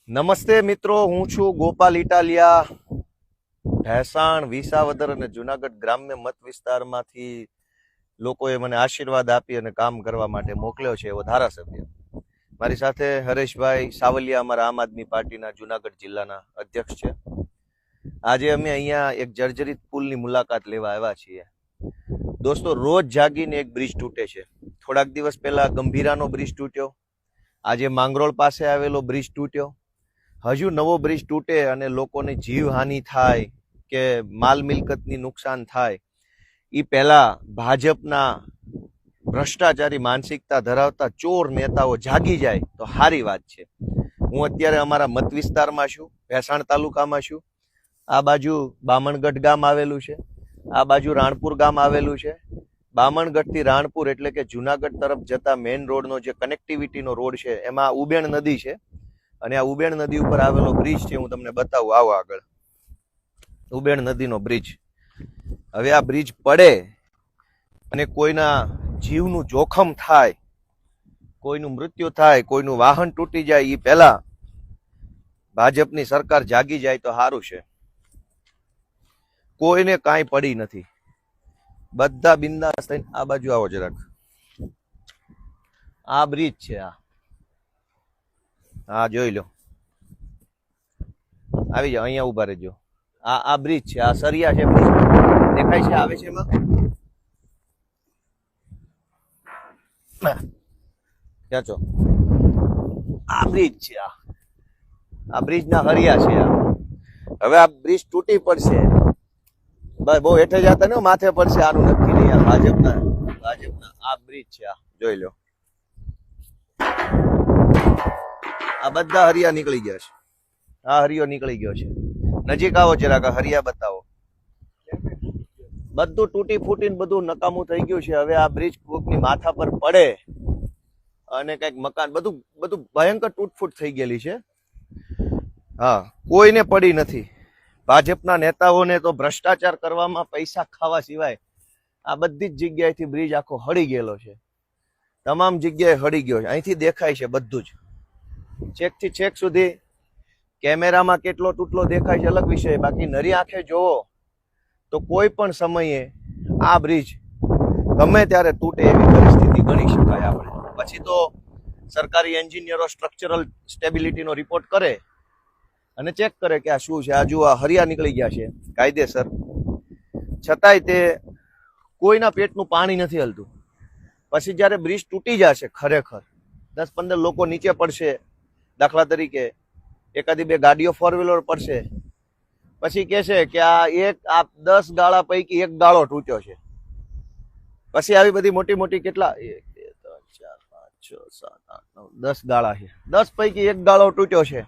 નમસ્તે મિત્રો, હું છું ગોપાલ ઇટાલિયા. ભેસાણ, વિસાવદર અને જુનાગઢ ગ્રામ્ય મત વિસ્તારમાંથી લોકોએ મને આશીર્વાદ આપી અને કામ કરવા માટે મોકલ્યો છે એવો ધારાસભ્ય. મારી સાથે હરેશભાઈ સાવલિયા, અમારા આમ આદમી પાર્ટીના જુનાગઢ જિલ્લાના અધ્યક્ષ છે. આજે અમે અહીંયા એક જર્જરિત પુલની મુલાકાત લેવા આવ્યા છીએ. દોસ્તો, રોજ જાગીને એક બ્રિજ તૂટે છે. થોડાક દિવસ પહેલા ગંભીરાનો બ્રિજ તૂટ્યો, આજે માંગરોળ પાસે આવેલો બ્રિજ તૂટ્યો. હજુ નવો બ્રિજ તૂટે અને લોકોને જીવહાનિ થાય કે માલ મિલકતની નુકસાન થાય એ પહેલા ભાજપના ભ્રષ્ટાચારી માનસિકતા ધરાવતા ચોર નેતાઓ જાગી જાય તો સારી વાત છે. હું અત્યારે અમારા મત વિસ્તારમાં છું, ભેસાણ તાલુકામાં છું. આ બાજુ બામણગઢ ગામ આવેલું છે, આ બાજુ રાણપુર ગામ આવેલું છે. બામણગઢથી રાણપુર એટલે કે જુનાગઢ તરફ જતા મેઇન રોડનો જે કનેક્ટિવિટીનો રોડ છે એમાં ઉબેણ નદી છે અને આ ઉબેણ નદી ઉપર આવેલો બ્રિજ છે. હું તમને બતાવું, આવો આગળ. ઉબેણ નદીનો બ્રિજ. હવે આ બ્રિજ પડે અને કોઈના જીવનું જોખમ થાય, કોઈનું મૃત્યુ થાય, કોઈનું વાહન તૂટી જાય એ પહેલા ભાજપની સરકાર જાગી જાય તો સારું છે. કોઈને કાંઈ પડી નથી, બધા બિંદાસ થઈને આ બાજુ આવો જરાક. આ બ્રિજ છે, આ જોઈ લો. આવી જાઓ, અહીંયા ઉભા રહેજો. આ બ્રિજ છે, આ સરિયા છે. બ્રિજ દેખાય છે, આવે છે એમાં. ક્યાં છો? આ બ્રિજ છે, આ બ્રિજ ના હરિયા છે. હવે આ બ્રિજ તૂટી પડશે, બહુ હેઠે જતા ને માથે પડશે. આનું નક્કી નહીં. ભાજપના આ બ્રિજ છે, આ જોઈ લો. આ બધા હરિયા નીકળી ગયા છે. આ હરિયો નીકળી ગયો છે. નજીક આવો જરાક, હરિયા બતાવો. બધું તૂટી ફૂટીને બધું નકામું થઈ ગયું છે. હવે આ બ્રિજ કોકની માથા પર પડે અને કઈક મકાન, બધું ભયંકર તૂટફૂટ થઈ ગયેલી છે. હા, કોઈને પડી નથી. ભાજપના નેતાઓને તો ભ્રષ્ટાચાર કરવામાં, પૈસા ખાવા સિવાય આ બધી જ જગ્યાએથી બ્રિજ આખો હળી ગયેલો છે. તમામ જગ્યાએ હળી ગયો છે. અહીંથી દેખાય છે બધું જ, છેક થી છેક સુધી. કેમેરામાં કેટલો તૂટલો દેખાય છે અલગ વિષય, બાકી નરી આંખે જોવો તો કોઈ પણ સમયે આ બ્રિજ ગમે ત્યારે તૂટે એવી પરિસ્થિતિ ગણી શકાય આપણે. પછી તો સરકારી એન્જિનિયરો સ્ટ્રક્ચરલ સ્ટેબિલિટીનો રિપોર્ટ કરે અને ચેક કરે કે આ શું છે. આ જુઓ, હરિયા નીકળી ગયા છે કાયદેસર, છતાંય તે કોઈના પેટનું પાણી નથી હલતું. પછી જ્યારે બ્રિજ તૂટી જશે, ખરેખર 10-15 લોકો નીચે પડશે, દાખલા તરીકે એકાદી બે ગાડીઓ ફોર વ્હીલર પડશે, પછી કહેશે કે આ 10 ગાળા પૈકી એક ગાળો તૂટ્યો છે. પછી આવી બધી મોટી મોટી કેટલા 1 2 3 4 5 6 7 8 9 10 ગાળા છે. 10 પૈકી એક ગાળો તૂટ્યો છે.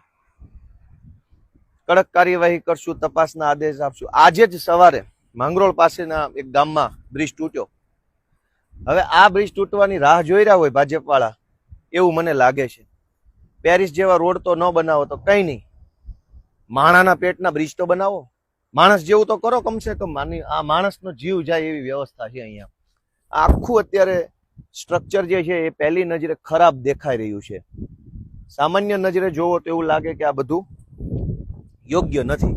કડક કાર્યવાહી કરશું, તપાસના આદેશ આપશું. આજે જ સવારે માંગરોળ પાસેના એક ગામમાં બ્રિજ તૂટ્યો. હવે આ બ્રિજ તૂટવાની રાહ જોઈ રહ્યા હોય ભાજપ વાળા, એવું મને લાગે છે. પેરિસ જેવા રોડ તો ન બનાવો તો કઈ નહીં, માણાના પેટના બ્રિજ તો બનાવો. માણસ જેવું તો કરો કમસે કમ. આ માણસનો જીવ જાય એવી વ્યવસ્થા છે અહીંયા. આખું અત્યારે સ્ટ્રક્ચર જે છે એ પહેલી નજરે ખરાબ દેખાઈ રહ્યું છે. સામાન્ય નજરે જોવો તો એવું લાગે કે આ બધું યોગ્ય નથી,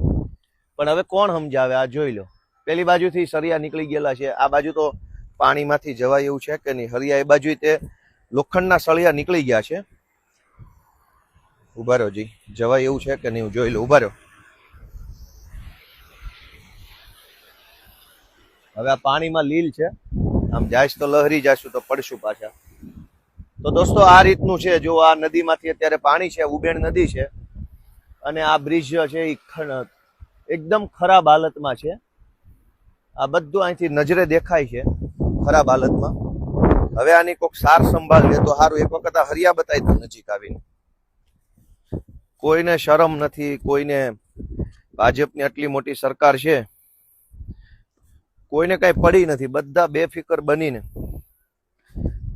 પણ હવે કોણ સમજાવે? આ જોઈ લો, પેલી બાજુથી સરિયા નીકળી ગયેલા છે. આ બાજુ તો પાણીમાંથી જવાય એવું છે કે નહીં? હરિયા એ બાજુ તે લોખંડના સળિયા નીકળી ગયા છે. ઉભા રહ્યો જી, જવાય એવું છે કે નહીં જોઈ લો. ઉભા રહ્યો. હવે આ પાણીમાં લીલ છે, આમ જાઈશ તો લહેરી જશું તો પડશું પાછા. તો દોસ્તો, આ રીતનું છે. જો આ નદીમાંથી અત્યારે પાણી છે, ઉબેણ નદી છે, અને આ બ્રિજ છે એ એકદમ ખરાબ હાલતમાં છે. આ બધું અહીંથી નજરે દેખાય છે ખરાબ હાલતમાં. હવે આની કોઈક સાર સંભાળ લે તો સારું. એક વખત આ હરિયા બતાવી દઉં નજીક આવીને. કોઈને શરમ નથી, કોઈને. ભાજપની આટલી મોટી સરકાર છે, કોઈને કઈ પડી નથી. બધા બેફિકર બનીને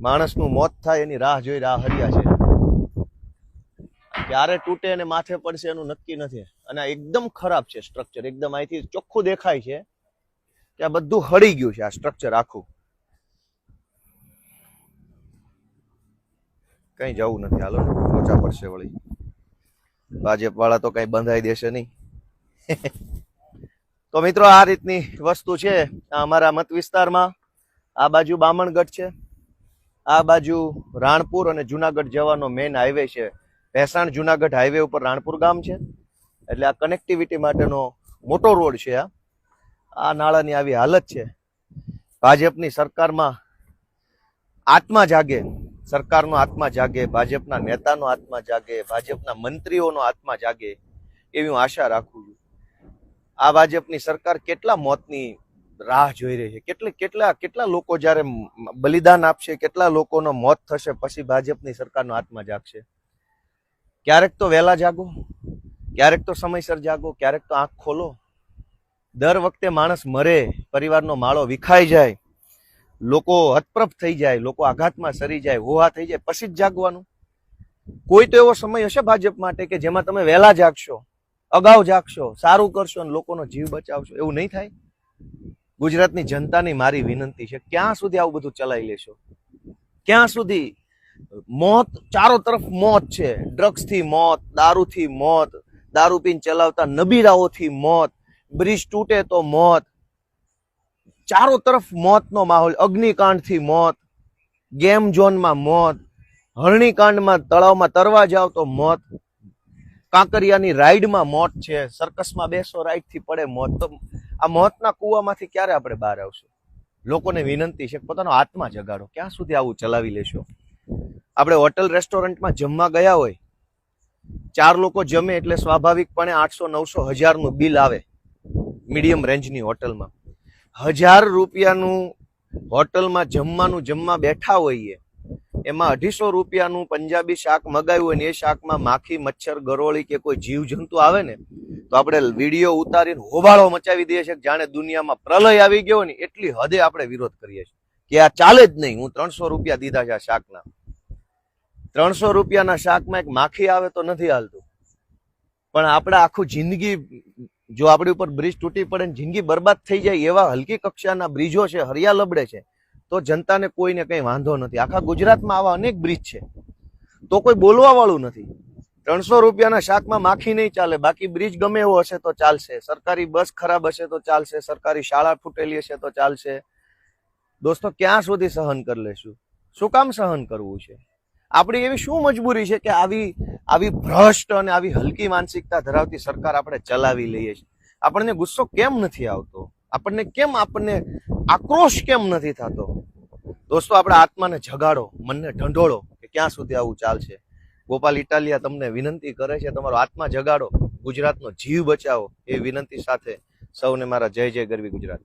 માણસનું મોત થાય એની રાહ જોઈ રહ્યા. હરિયા છે, ક્યારે તૂટે અને માથે પડશે એનું નક્કી નથી. અને આ એકદમ ખરાબ છે સ્ટ્રક્ચર. એકદમ અહીંથી ચોખ્ખું દેખાય છે કે આ બધું હળી ગયું છે, આ સ્ટ્રક્ચર આખું. કઈ જવું નથી, હાલો લોચા પડશે વળી. ભાજપ વાળા તો કઈ બંધાઈ દેશે નહીં. તો મિત્રો આ રીતની વસ્તુ છે અમારા મત વિસ્તારમાં. આ બાજુ બામણગઢ છે, આ બાજુ રાણપુર અને જુનાગઢ જવાનો મેઇન હાઈવે છે. ભેસાણ જુનાગઢ હાઈવે ઉપર રાણપુર ગામ છે, એટલે આ કનેક્ટિવિટી માટેનો મોટો રોડ છે. આ નાળાની આવી હાલત છે. ભાજપની સરકારમાં આત્મા જાગે, સરકારનો આત્મા જાગે, ભાજપના નેતાનો આત્મા જાગે, ભાજપના મંત્રીઓનો આત્મા જાગે એવી હું આશા રાખું છું. આ ભાજપની સરકાર કેટલા મોતની રાહ જોઈ રહી છે, કેટલા લોકો જ્યારે બલિદાન આપશે, કેટલા લોકોનો મોત થશે, પછી ભાજપની સરકારનો આત્મા જાગશે. ક્યારેક તો વહેલા જાગો, ક્યારેક તો સમયસર જાગો, ક્યારેક તો આંખ ખોલો. દર વખતે માણસ મરે, પરિવારનો માળો વિખાઈ જાય, લોકો હતપ્રભ થઈ જાય, લોકો આઘાતમાં સરી જાય, હોહા થઈ જાય, પછી જ જાગવાનું. કોઈ તો એવો સમય હશે ભાજપ માટે કે જેમાં તમે વહેલા જાગશો, અગાઉ જાગશો, સારું કરશો અને લોકોનો જીવ બચાવશો. એવું નહીં થાય. ગુજરાતની જનતાની મારી વિનંતી છે, ક્યાં સુધી આવું બધું ચલાવી લેશો? ક્યાં સુધી? મોત ચારો તરફ મોત છે. ડ્રગ્સથી મોત, દારૂથી મોત, દારૂ પીને ચલાવતા નબીરાઓથી મોત, બ્રિજ તૂટે તો મોત, ચારો તરફ મોતનો માહોલ. અગ્નિકાંડથી મોત, ગેમ ઝોનમાં મોત, હરણીકાંડમાં તળાવમાં તરવા જાવ તો મોત, કાંકરિયાની રાઈડમાં મોત છે, સર્કસમાં બેસો રાઈડથી પડે મોત. તો આ મોતના કૂવામાંથી ક્યારે આપણે બહાર આવશું? લોકોને વિનંતી છે, પોતાનો આત્મા જગાડો. ક્યાં સુધી આવું ચલાવી લેશો? આપણે હોટલ રેસ્ટોરન્ટમાં જમવા ગયા હોય, 4 લોકો જમે એટલે સ્વાભાવિકપણે 800-900 હજારનું બિલ આવે. મીડિયમ રેન્જની હોટલમાં 1000 રૂપિયાનું હોટલમાં જમવાનું જમવા બેઠા હોઈએ, એમાં 250 રૂપિયાનું પંજાબી શાક મગાવ્યું હોય ને એ શાકમાં માખી, મચ્છર, ગરોળી કે કોઈ જીવ જંતુ આવે ને તો આપણે વિડીયો ઉતારીને હોબાળો મચાવી દઈએ છીએ, જાણે દુનિયામાં પ્રલય આવી ગયો ને એટલી હદે આપણે વિરોધ કરીએ છીએ કે આ ચાલે જ નહીં. હું 300 રૂપિયા દીધા છે આ શાકના. 300 રૂપિયાના શાકમાં એક માખી આવે તો નથી હાલતું, પણ આપણે આખું જિંદગી, જો આપણી ઉપર બ્રિજ તૂટી પડે ને જિંદગી બરબાદ થઈ જાય એવા હલકી કક્ષાના બ્રિજો છે, હરિયા લબડે છે, તો જનતાને કોઈને કંઈ વાંધો નથી. આખા ગુજરાતમાં આવા અનેક બ્રિજ છે, તો કોઈ બોલવા વાળું નથી. 300 રૂપિયાના શાકમાં માખી નહીં ચાલે, બાકી બ્રિજ ગમે એવો હશે તો ચાલશે, સરકારી બસ ખરાબ હશે તો ચાલશે, સરકારી શાળા ફૂટેલી હશે તો ચાલશે. દોસ્તો, ક્યાં સુધી સહન કરી લેશું? શું કામ સહન કરવું છે? આપણી એવી શું મજબૂરી છે કે આવી ભ્રષ્ટ અને આવી હલકી માનસિકતા ધરાવતી સરકાર આપણે ચલાવી લઈએ છીએ? આપણને ગુસ્સો કેમ નથી આવતો? આપણને આક્રોશ કેમ નથી થતો? દોસ્તો, આપણા આત્માને જગાડો, મનને ઢંઢોળો કે ક્યાં સુધી આવું ચાલશે. ગોપાલ ઇટાલિયા તમને વિનંતી કરે છે, તમારો આત્મા જગાડો, ગુજરાતનો જીવ બચાવો. એ વિનંતી સાથે સૌને મારા જય જય ગરવી ગુજરાત.